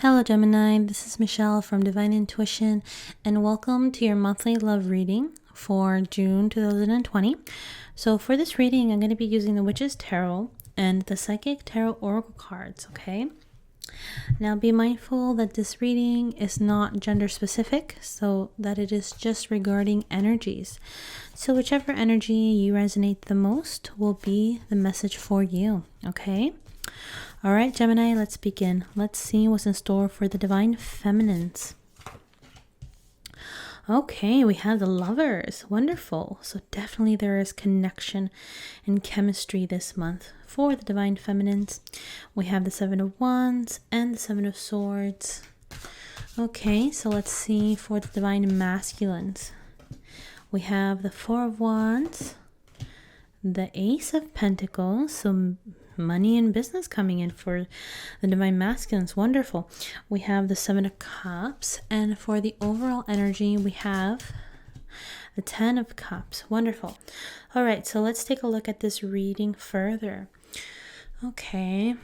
Hello Gemini, this is Michelle from Divine Intuition and welcome to your monthly love reading for June 2020. So for this reading, I'm going to be using the Witch's Tarot and the Psychic Tarot Oracle cards, okay? Now be mindful that this reading is not gender specific, so that it is just regarding energies. So whichever energy you resonate the most will be the message for you, okay? All right, Gemini, let's begin. Let's see what's in store for the Divine Feminines. Okay, we have the Lovers. Wonderful. So definitely there is connection and chemistry this month for the Divine Feminines. We have the Seven of Wands and the Seven of Swords. Okay, so let's see for the Divine Masculines. We have the Four of Wands, the Ace of Pentacles, so money and business coming in for the Divine Masculines. Wonderful. We have the Seven of Cups, and for the overall energy we have the Ten of Cups. Wonderful. All right, so let's take a look at this reading further. Okay,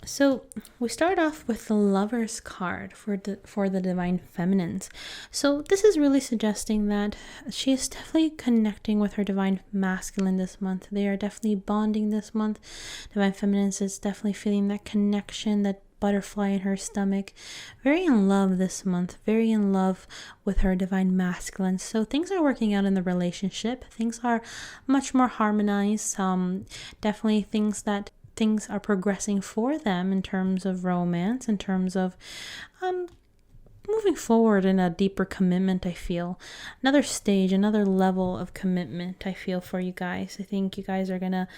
so we start off with the Lovers card for the Divine Feminines. So this is really suggesting that she is definitely connecting with her Divine Masculine this month. They are definitely bonding this month. Divine Feminines is definitely feeling that connection, that butterfly in her stomach. Very in love this month. Very in love with her Divine Masculine. So things are working out in the relationship. Things are much more harmonized. Definitely things are progressing for them in terms of romance, in terms of moving forward in a deeper commitment. I feel another stage, another level of commitment I feel for you guys. I think you guys are gonna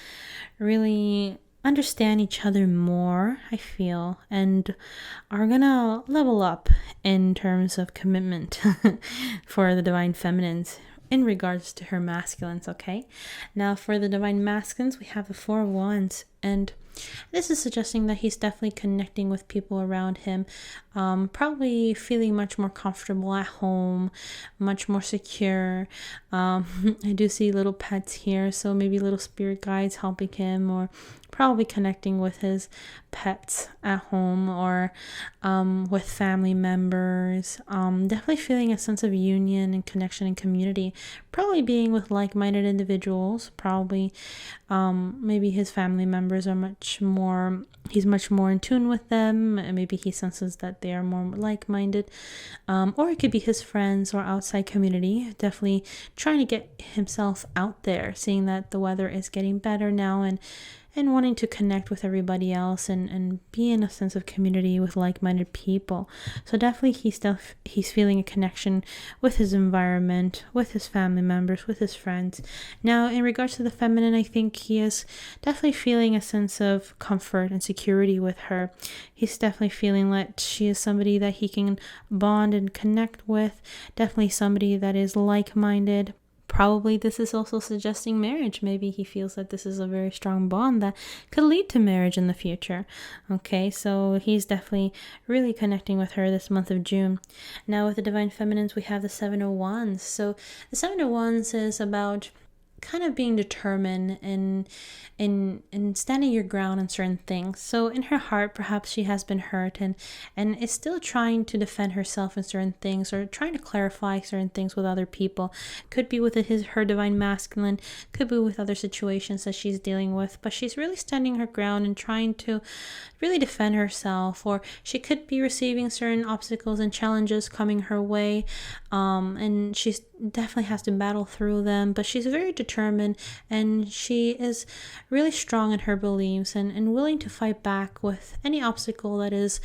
really understand each other more, I feel, and are gonna level up in terms of commitment for the Divine Feminines in regards to her masculines. Okay, now for the Divine Masculines we have the Four of Wands, and this is suggesting that he's definitely connecting with people around him, probably feeling much more comfortable at home, much more secure. I do see little pets here, so maybe little spirit guides helping him, or probably connecting with his pets at home, or with family members. Definitely feeling a sense of union and connection and community, probably being with like-minded individuals. Probably maybe his family members are he's much more in tune with them, and maybe he senses that they are more like-minded, or it could be his friends or outside community. Definitely trying to get himself out there, seeing that the weather is getting better now, and wanting to connect with everybody else and be in a sense of community with like-minded people. So definitely he's feeling a connection with his environment, with his family members, with his friends. Now in regards to the feminine, I think he is definitely feeling a sense of comfort and security with her. He's definitely feeling that she is somebody that he can bond and connect with, definitely somebody that is like-minded. Probably this is also suggesting marriage. Maybe he feels that this is a very strong bond that could lead to marriage in the future. Okay, so he's definitely really connecting with her this month of June. Now with the Divine Feminines, we have the Seven of Wands. So the Seven of Wands is about kind of being determined and standing your ground on certain things. So in her heart, perhaps she has been hurt and is still trying to defend herself in certain things, or trying to clarify certain things with other people. Could be with her Divine Masculine, could be with other situations that she's dealing with, but she's really standing her ground and trying to really defend herself. Or she could be receiving certain obstacles and challenges coming her way, and she's definitely has to battle through them, but she's very determined, and she is really strong in her beliefs and willing to fight back with any obstacle that is,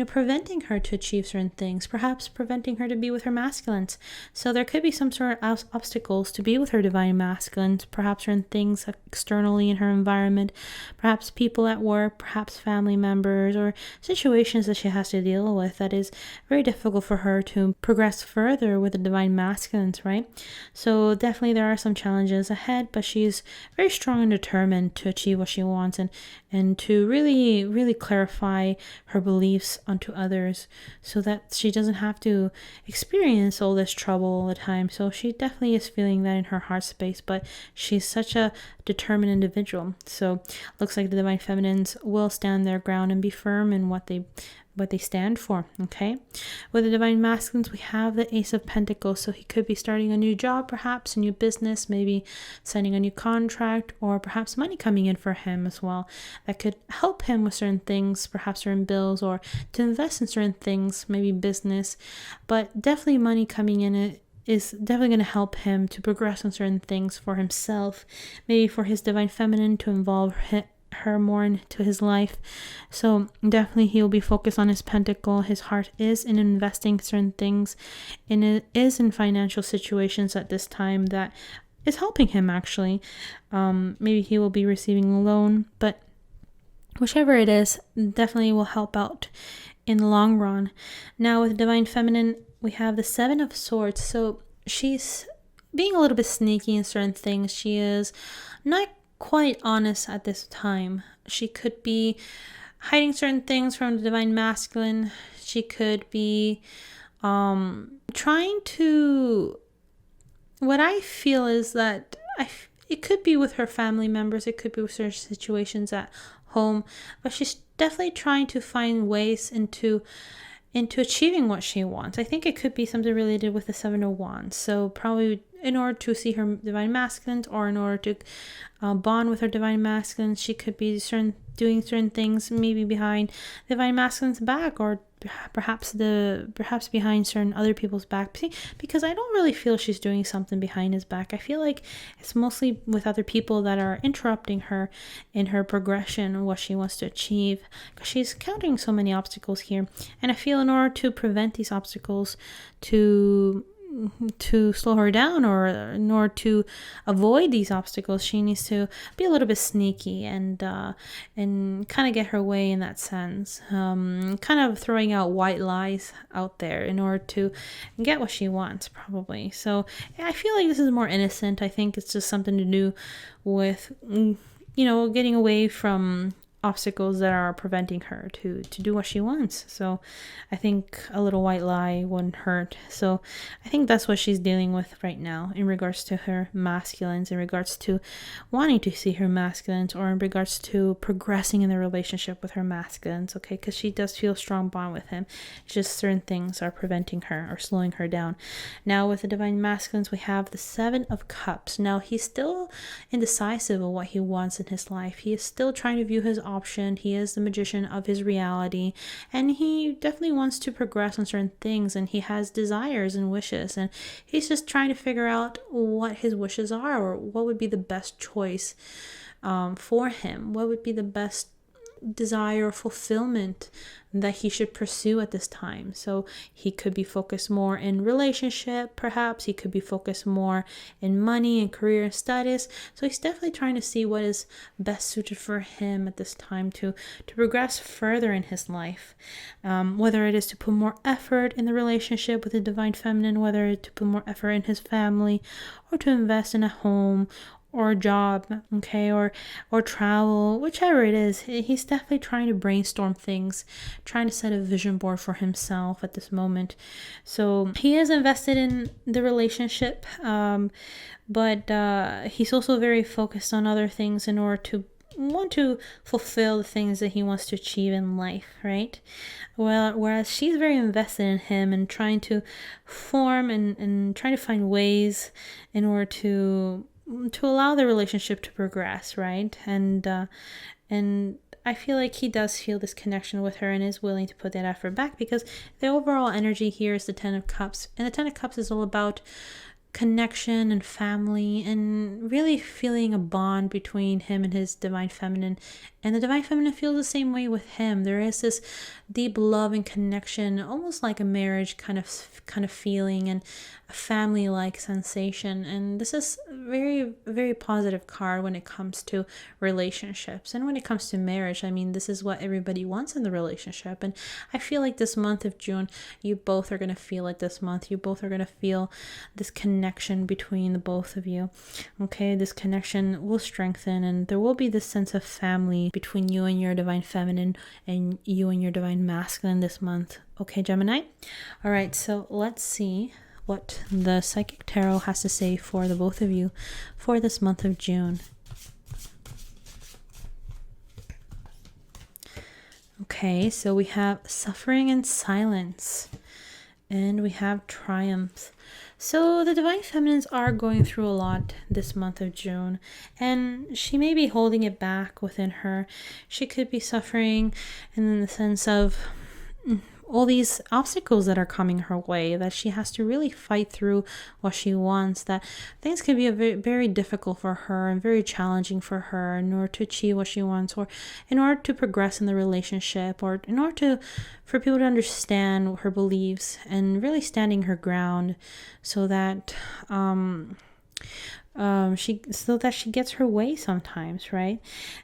preventing her to achieve certain things, perhaps preventing her to be with her masculines. So there could be some sort of obstacles to be with her Divine Masculines, perhaps certain things externally in her environment, perhaps people at work, perhaps family members, or situations that she has to deal with that is very difficult for her to progress further with the Divine Masculines, right? So definitely there are some challenges ahead, but she's very strong and determined to achieve what she wants, and to really clarify her beliefs onto others, so that she doesn't have to experience all this trouble all the time. So she definitely is feeling that in her heart space, but she's such a determined individual. So looks like the divine feminines will stand their ground and be firm in what they stand for. Okay, with the divine masculines, we have the Ace of Pentacles. So he could be starting a new job, perhaps a new business, maybe signing a new contract, or perhaps money coming in for him as well that could help him with certain things, perhaps certain bills, or to invest in certain things, maybe business. But definitely money coming in is definitely going to help him to progress on certain things for himself, maybe for his divine feminine to involve her more into his life. So definitely he'll be focused on his pentacle. His heart is in investing certain things, and it is in financial situations at this time that is helping him actually. Maybe he will be receiving a loan, but whichever it is, definitely will help out in the long run. Now with divine feminine, we have the Seven of Swords. So she's being a little bit sneaky in certain things. She is not quite honest at this time. She could be hiding certain things from the divine masculine. She could be trying to, what I feel is that it could be with her family members, it could be with certain situations at home, but she's definitely trying to find ways into achieving what she wants. I think it could be something related with the Seven of Wands. So probably in order to see her divine masculine, or in order to bond with her divine masculine, she could be doing certain things maybe behind divine masculine's back, or perhaps behind certain other people's back. Because I don't really feel she's doing something behind his back. I feel like it's mostly with other people that are interrupting her in her progression and what she wants to achieve, because she's encountering so many obstacles here. And I feel in order to prevent these obstacles, to slow her down, or in order to avoid these obstacles, she needs to be a little bit sneaky and kind of get her way in that sense, kind of throwing out white lies out there in order to get what she wants, probably. So I feel like this is more innocent. I think it's just something to do with getting away from obstacles that are preventing her to do what she wants. So I think a little white lie wouldn't hurt. So I think that's what she's dealing with right now in regards to her masculines, in regards to wanting to see her masculines, or in regards to progressing in the relationship with her masculines. Okay, because she does feel a strong bond with him. It's just certain things are preventing her or slowing her down. Now with the divine masculines, we have the Seven of Cups. Now he's still indecisive of what he wants in his life. He is still trying to view his option. He is the magician of his reality, and he definitely wants to progress on certain things, and he has desires and wishes, and he's just trying to figure out what his wishes are, or what would be the best choice for him, what would be the best desire or fulfillment that he should pursue at this time. So he could be focused more in relationship, perhaps he could be focused more in money and career and status. So he's definitely trying to see what is best suited for him at this time to progress further in his life, whether it is to put more effort in the relationship with the divine feminine, whether it's to put more effort in his family, or to invest in a home or a job, okay, or travel, whichever it is. He's definitely trying to brainstorm things, trying to set a vision board for himself at this moment. So he is invested in the relationship, but he's also very focused on other things in order to want to fulfill the things that he wants to achieve in life, right? Well, whereas she's very invested in him and trying to form and trying to find ways in order to allow the relationship to progress, right? And I feel like he does feel this connection with her and is willing to put that effort back, because the overall energy here is the Ten of Cups, and the Ten of Cups is all about connection and family, and really feeling a bond between him and his divine feminine, and the divine feminine feels the same way with him. There is this deep love and connection, almost like a marriage kind of feeling, and a family-like sensation. And this is very, very positive card when it comes to relationships and when it comes to marriage. I mean, this is what everybody wants in the relationship, and I feel like this month of June, you both are going to feel it this month. You both are going to feel this connection between the both of you. Okay, this connection will strengthen, and there will be this sense of family between you and your divine feminine and you and your divine masculine this month. Okay, Gemini? All right, so let's see what the Psychic Tarot has to say for the both of you for this month of June. Okay, so we have suffering and silence, and we have triumph. So the divine feminines are going through a lot this month of June, and she may be holding it back within her. She could be suffering in the sense of all these obstacles that are coming her way, that she has to really fight through what she wants, that things can be very, very difficult for her and very challenging for her in order to achieve what she wants, or in order to progress in the relationship, or in order to for people to understand her beliefs and really standing her ground, so that she gets her way sometimes, right?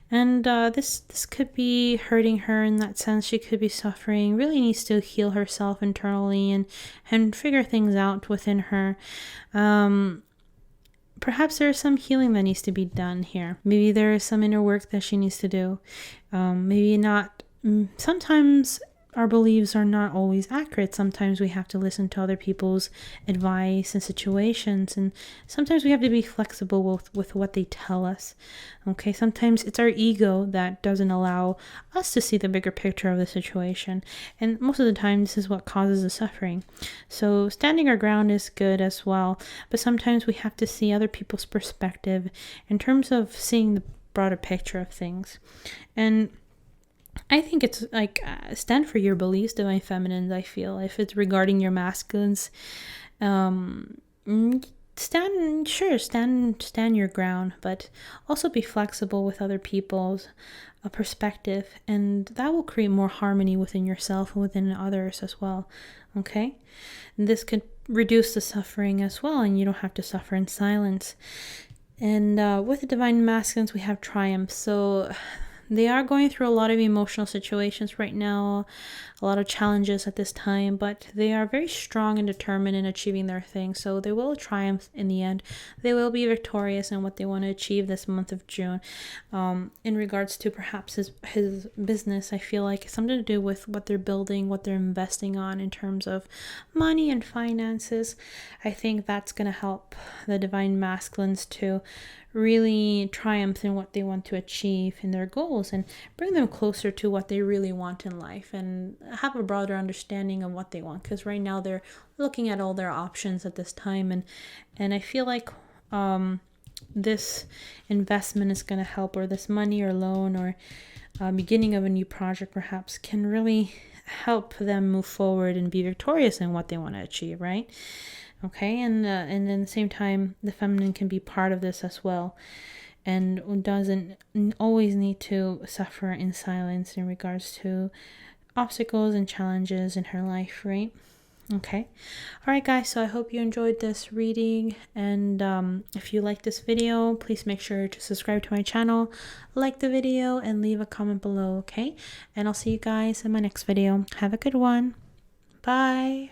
And this could be hurting her in that sense. She could be suffering, really needs to heal herself internally and figure things out within her. Perhaps there is some healing that needs to be done here. Maybe there is some inner work that she needs to do. Maybe not. Sometimes our beliefs are not always accurate. Sometimes we have to listen to other people's advice and situations, and sometimes we have to be flexible with what they tell us. Okay, sometimes it's our ego that doesn't allow us to see the bigger picture of the situation, and most of the time this is what causes the suffering. So standing our ground is good as well, but sometimes we have to see other people's perspective in terms of seeing the broader picture of things. And I think it's like stand for your beliefs, divine feminines. I feel if it's regarding your masculines, stand your ground, but also be flexible with other people's perspective, and that will create more harmony within yourself and within others as well. Okay, and this could reduce the suffering as well, and you don't have to suffer in silence. And with the divine masculines, we have triumph. So they are going through a lot of emotional situations right now, a lot of challenges at this time, but they are very strong and determined in achieving their thing. So they will triumph in the end. They will be victorious in what they want to achieve this month of June. In regards to perhaps his business, I feel like it's something to do with what they're building, what they're investing on in terms of money and finances. I think that's going to help the divine masculines to really triumph in what they want to achieve in their goals, and bring them closer to what they really want in life, and have a broader understanding of what they want, because right now they're looking at all their options at this time, and I feel like this investment is going to help, or this money or loan or beginning of a new project perhaps can really help them move forward and be victorious in what they want to achieve, right? Okay, and then at the same time, the feminine can be part of this as well, and doesn't always need to suffer in silence in regards to obstacles and challenges in her life, right? Okay, all right, guys. So I hope you enjoyed this reading, and if you like this video, please make sure to subscribe to my channel, like the video, and leave a comment below. Okay, and I'll see you guys in my next video. Have a good one. Bye.